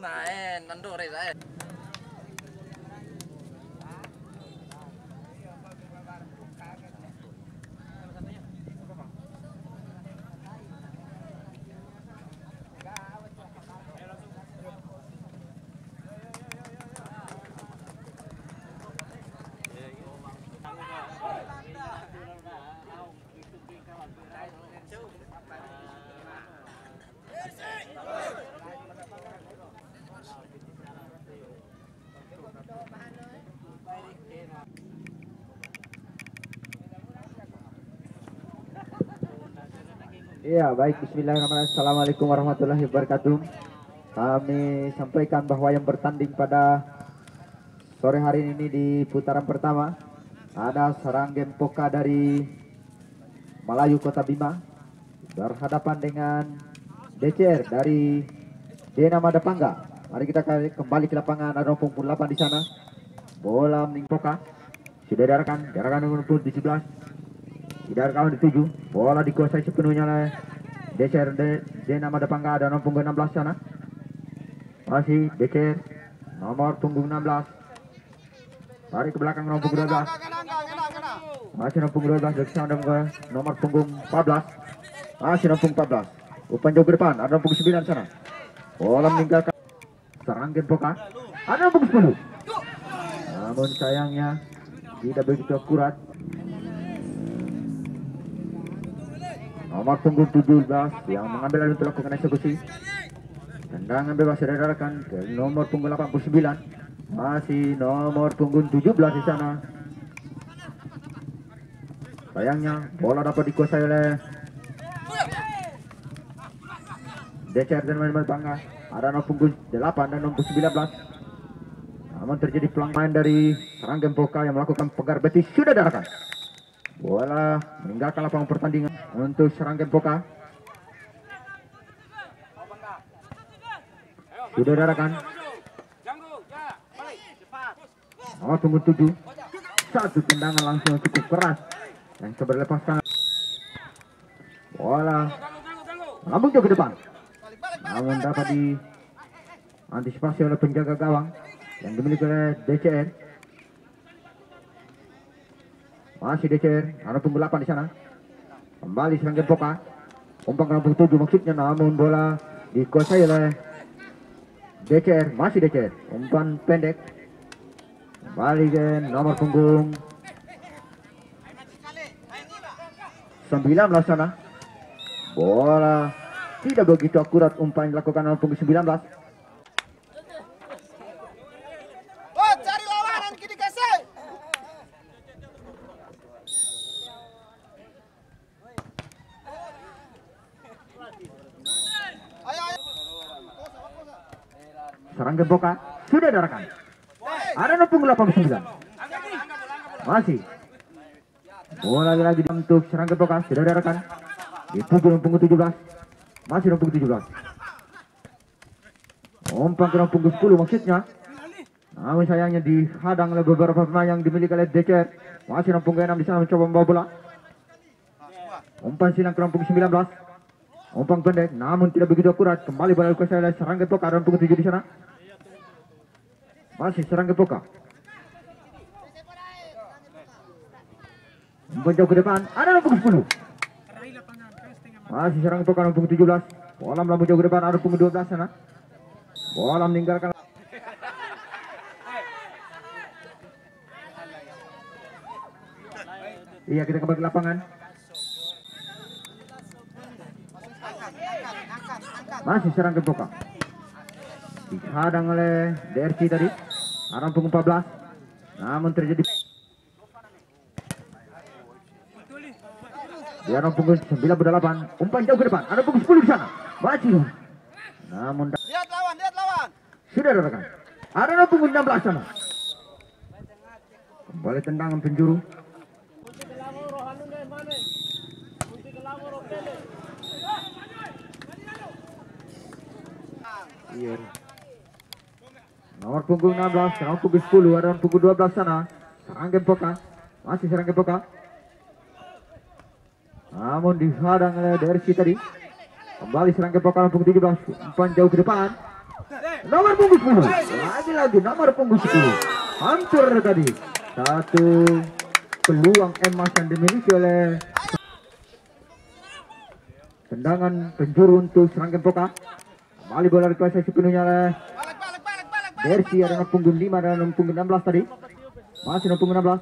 Naen, nando re naen. Iya, baik. Bismillahirrahmanirrahim. Assalamualaikum warahmatullahi wabarakatuh. Kami sampaikan bahwa yang bertanding pada sore hari ini di putaran pertama ada Seranggem Poka dari Melayu Kota Bima berhadapan dengan DCR dari Dena Madapangga. Mari kita kembali ke lapangan. Ada 68 di sana. Bola mening Poka sudah diarahkan nomor di 11. Tidak kawan dituju, bola dikuasai sepenuhnya oleh DCR Dena Madapangga. Ada nomor punggung 16 sana. Masih DCR nomor punggung 16. Tarik ke belakang nomor punggung 12. Masih nomor punggung 12 dari sana nomor punggung 14. Masih nomor punggung 14. Umpan jauh ke depan, ada nomor punggung 9 sana. Bola meninggalkan Seranggem Poka. Ada nomor punggung 10. Namun sayangnya tidak begitu akurat. Nomor punggung 17 yang mengambil alih untuk lakukan eksekusi. Tendangan bebas diarahkan ke nomor punggung 89. Masih nomor punggung 17 di sana. Sayangnya bola dapat dikuasai oleh DCR dan Madapangga. Ada nomor punggung 8 dan nomor 19. Namun terjadi pelanggaran dari Seranggem Poka yang melakukan pegar betis. Sudah diarahkan. Bola meninggalkan lapangan pertandingan untuk Seranggem Poka. Sudah diarahkan. Nomor punggung 7. Satu tendangan langsung cukup keras yang berlepas tangan. Bola melambung jauh ke depan. Namun dapat diantisipasi oleh penjaga gawang yang dimiliki oleh DCR. Masih DCR, ada punggung 8 di sana. Kembali Seranggem Poka. Umpan ke nomor 7 maksudnya, namun bola dikuasai oleh DCR. Masih DCR, umpan pendek. Kembali ke nomor punggung 19 sana. Bola tidak begitu akurat, umpan dilakukan nomor punggung 19. Seranggem Poka sudah diarahkan. Ada nomor punggung 89. Masih. Bola lagi untuk Seranggem Poka sudah diarahkan. Dipukul nomor punggung 17. Masih nomor punggung 17. Umpan ke nomor punggung 10 maksudnya. Namun sayangnya dihadang oleh beberapa pemain yang dimiliki oleh DCR. Masih nomor punggung 6 di sana mencoba membawa bola. Umpan silang ke nomor punggung 19. Umpan pendek namun tidak begitu akurat. Kembali bola dikuasai oleh Seranggem Poka. Ada nomor punggung 7 di sana. Masih Seranggem Poka. Umpan jauh ke depan. Ada nomor punggung 10. Masih Seranggem Poka nomor punggung 17. Bola melambung jauh ke depan. Ada punggung 12 sana. Bola meninggalkan. Iya, kita kembali ke lapangan. Masih Seranggem Poka. Dihadang oleh DRC tadi. Ada punggung 14. Namun terjadi. Dia nomor punggung 98. Umpan jauh ke depan. Ada punggung 10 di sana. Masih. Namun lihat lawan. sudah diarahkan. Ada nomor punggung 16 sana. Kembali tendangan penjuru. Iya. Nomor punggung 16, nomor punggung 10, ada nomor punggung 12 sana. Seranggem Poka. Masih Seranggem Poka. namun dihadang oleh Dersi tadi. Kembali serang kepokan punggung 17, umpan jauh ke depan. Nomor punggung 10, lagi-lagi nomor punggung 10. Hancur tadi. Satu peluang emas yang dimiliki oleh tendangan penjuru untuk serang kepokan. Kembali bola dikuasai sepenuhnya oleh Dersi, ada nomor punggung 5 dan nomor punggung 16 tadi. Masih nomor punggung 16.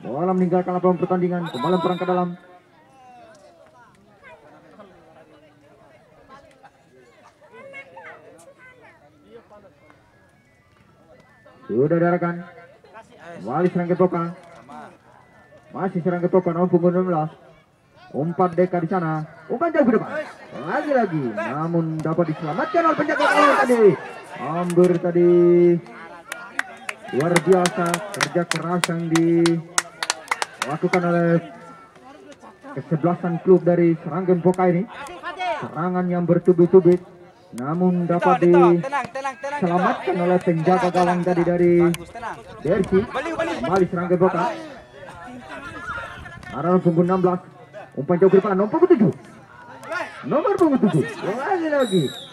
Bola meninggalkan lapangan pertandingan, kembali perang ke dalam. Sudah diarahkan. Kembali serang kepokan. Masih serang kepokan nomor punggung 16. Umpan Deka di sana. Umpan jauh ke depan. Lagi-lagi, namun dapat diselamatkan oleh penjaga gawang tadi. Hampir tadi. Luar biasa kerja keras yang dilakukan oleh kesebelasan klub dari Seranggen Poka ini. Serangan yang bertubi-tubi, namun dapat diselamatkan oleh penjaga gawang tadi dari Dersi. Kembali Seranggen Poka. Arah punggung 16. Umpan jauh ke depan, nomor punggung 7. Nomor punggung 7. Lagi-lagi.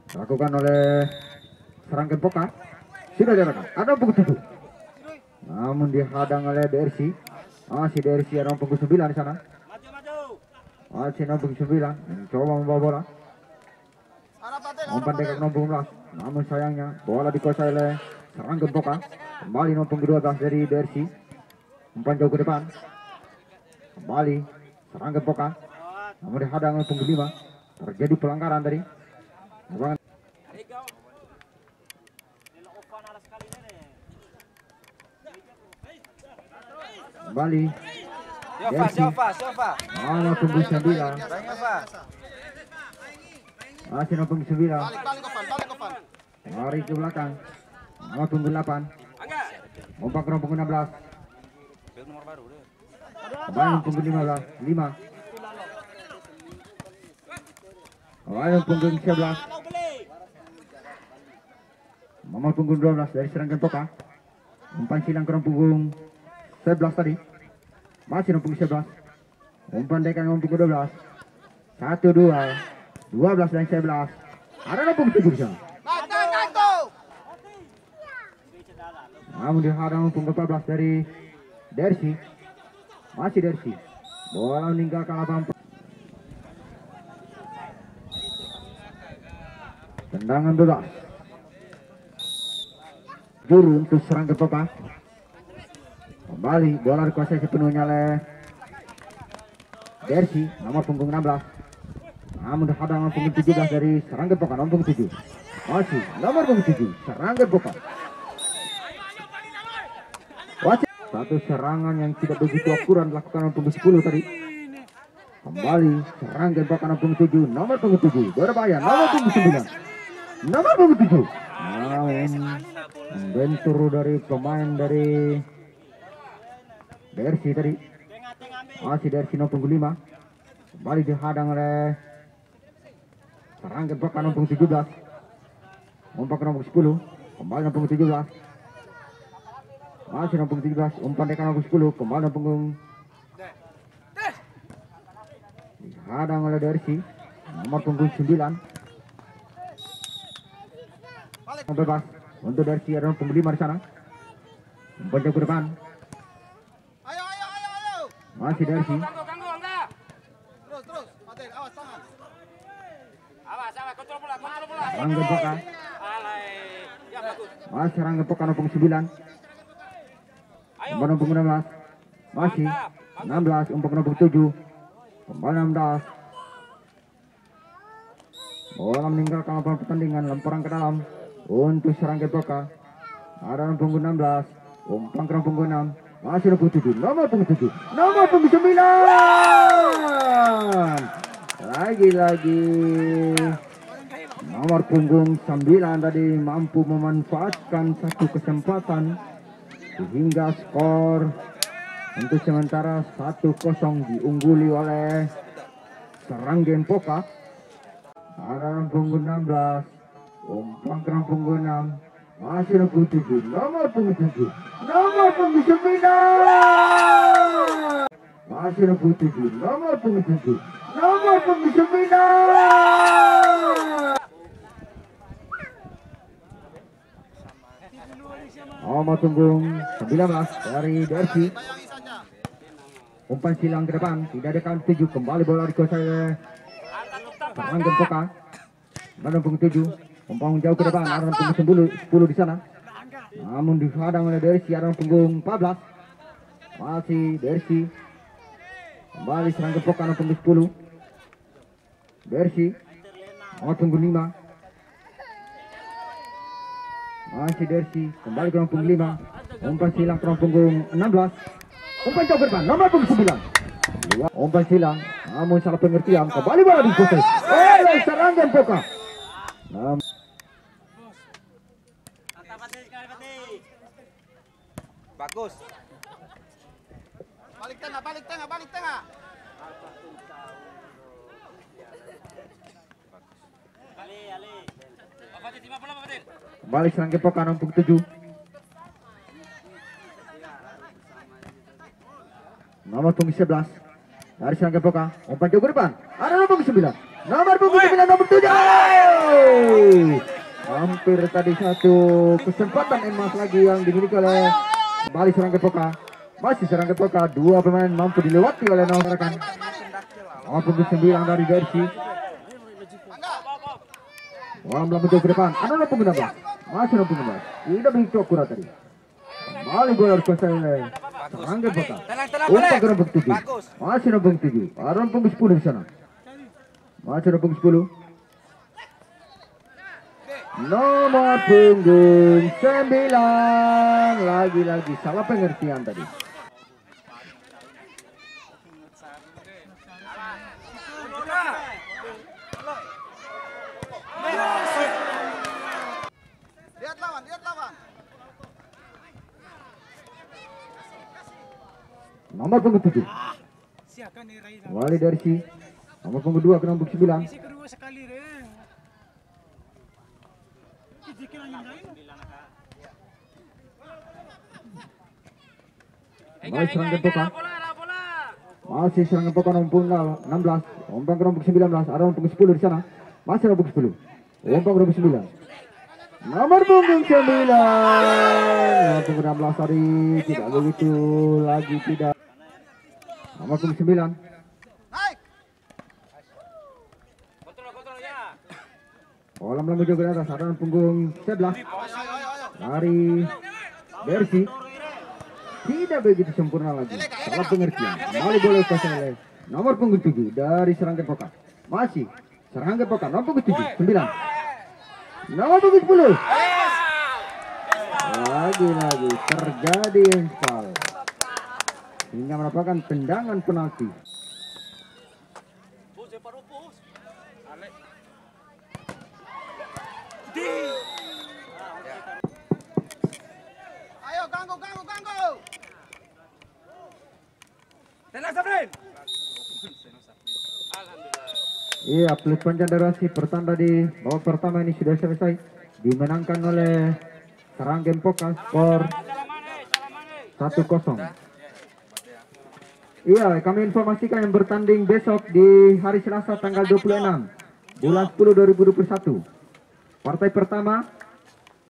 Dilakukan oleh Seranggen Poka. Sudah diarahkan. Ada punggung 7. Namun dihadang oleh Dersi. Masih Dersi, ada punggung 9 di sana. Masih punggung 9. Mencoba membawa bola. Umpan Deka nomor punggung 11. Namun sayangnya bola dikuasai oleh Seranggen Poka. Kembali nomor punggung 12 dari Dersi. Umpan jauh ke depan. Kembali Seranggen Poka. Namun dihadang oleh punggung 5. Terjadi pelanggaran tadi. Kembali Dersi. Nomor punggung 9. Masih nomor punggung 9. Lari ke belakang. Nomor punggung 8. Umpan ke nomor punggung 16. Kembali nomor punggung 15. 5. Kembali nomor punggung 11. Nomor punggung 12 dari Seranggen Poka. Umpan silang ke nomor punggung 11 tadi. Masih nomor punggung 11. Umpan Deka nomor punggung 12. 1, 2. 12 dan 11. Ada nomor punggung 7 di sana. Namun dihadang nomor punggung 14 dari Dersi. Masih Dersi. Bola meninggalkan lapangan. Tendangan bebas. Juru untuk Seranggen Poka. Kembali bola dikuasai sepenuhnya oleh Dersi, nomor punggung 16. Namun dihadang nomor punggung 17 dari Seranggen Poka, nomor punggung 7. Masih nomor punggung 7 Seranggen Poka. Satu serangan yang tidak begitu akurat dilakukan nomor punggung 10 tadi. Kembali Seranggen Poka nomor punggung 7, nomor punggung 7 berbahaya, nomor punggung 9. Nomor punggung 7. Namun membentur dari pemain dari Dersi tadi. Masih Dersi nomor punggung 5. Kembali dihadang oleh Seranggen Poka nomor punggung 17. Umpan ke nomor 10. Kembali nomor punggung 17. Masih nomor punggung 17. Umpan Deka nomor 10. Kembali nomor punggung. Dihadang oleh Dersi. Nomor punggung 9. Bebas untuk Dersi, ada nomor punggung 5 di sana. Umpan jauh ke depan. Masih Dersi. Seranggen Poka. Masih Seranggen Poka nomor punggung 9. Umpan nomor 16. Masih 16, umpan nomor 7. Kembali 16. Bola meninggalkan lapangan pertandingan, lemparan ke dalam untuk serang Gepoka. Ada nomor 16, umpan ke nomor 6. Masih nomor 7, nomor 7, nomor 9. Lagi-lagi nomor punggung 9 tadi mampu memanfaatkan satu kesempatan sehingga skor untuk sementara 1-0 diungguli oleh serang Gepoka. Ada punggung 16, umpan ke punggung 6. Masih nomor 7, nomor 7, nomor 9. Masih nomor 7, nomor 7, nomor 9. Nomor punggung 19 dari Dersi. Umpan silang ke depan, tidak ada kali 7, kembali bola dikuasai oleh serang Gepoka. Nomor punggung 7, umpan jauh ke depan, ada punggung 10 di sana. Namun dihadang oleh Dersi, ada punggung 14. Masih Dersi. Kembali serang Gepoka, nomor punggung 10. Dersi. Nomor punggung 5. Masih Dersi, kembali ke nomor punggung 5. Umpan silang ke nomor punggung 16. Umpan jauh ke depan, nomor punggung 9. Umpan silang, namun salah pengertian, kembali bola dikuasai oleh serang Gepoka. Bagus. Balik tengah, balik tengah, balik tengah. Kembali serang Gepoka, nomor punggung 7. Nomor punggung 11 dari serang Gepoka, umpan jauh ke depan, ada nomor punggung 9. Nomor punggung 9, nomor 7. Hampir tadi satu kesempatan emas lagi yang dimiliki oleh kembali serang Gepoka. Masih serang Gepoka, dua pemain mampu dilewati oleh nomor rekan. Nomor punggung 9 dari Dersi. Bola melambung jauh ke depan, ada nomor punggung 16. Masih nomor punggung 16. Tidak begitu akurat tadi. Kembali bola dikuasai oleh serang Gepoka. Umpan ke nomor 7. Masih nomor 7. Ada nomor punggung 10 di sana. Masih nomor punggung 10. Nomor punggung 9. Lagi-lagi salah pengertian tadi. Lihat lawan, lihat lawan. Nomor punggung 7. Wali Dersi. Nomor punggung 2 ke nomor 9. Masih serang Gepoka. Masih serang Gepoka, nomor punggung 16. Umpan ke nomor 19. Ada nomor punggung 10 di sana. Masih nomor punggung 10. Umpan ke nomor 9. Nomor punggung 9. Nomor punggung 16 tadi tidak begitu lagi, tidak. Nomor punggung 9. Naik. Bola melambung jauh ke atas, ada nomor punggung 11 dari Dersi. Tidak begitu sempurna lagi, salah pengertian. Kembali boleh kuasai oleh nomor punggung 7 dari serang Gepoka. Masih serang Gepoka, nomor punggung 7, 9. Nomor punggung 10. Lagi-lagi terjadi foul hingga merupakan tendangan penalti. Ayo ganggu, ganggu, ganggu. Iya, peluit panjang durasi pertanda di babak pertama ini sudah selesai, dimenangkan oleh serang Gepoka skor 1-0. Iya, kami informasikan yang bertanding besok di hari Selasa tanggal 26 bulan 10 2021. Partai pertama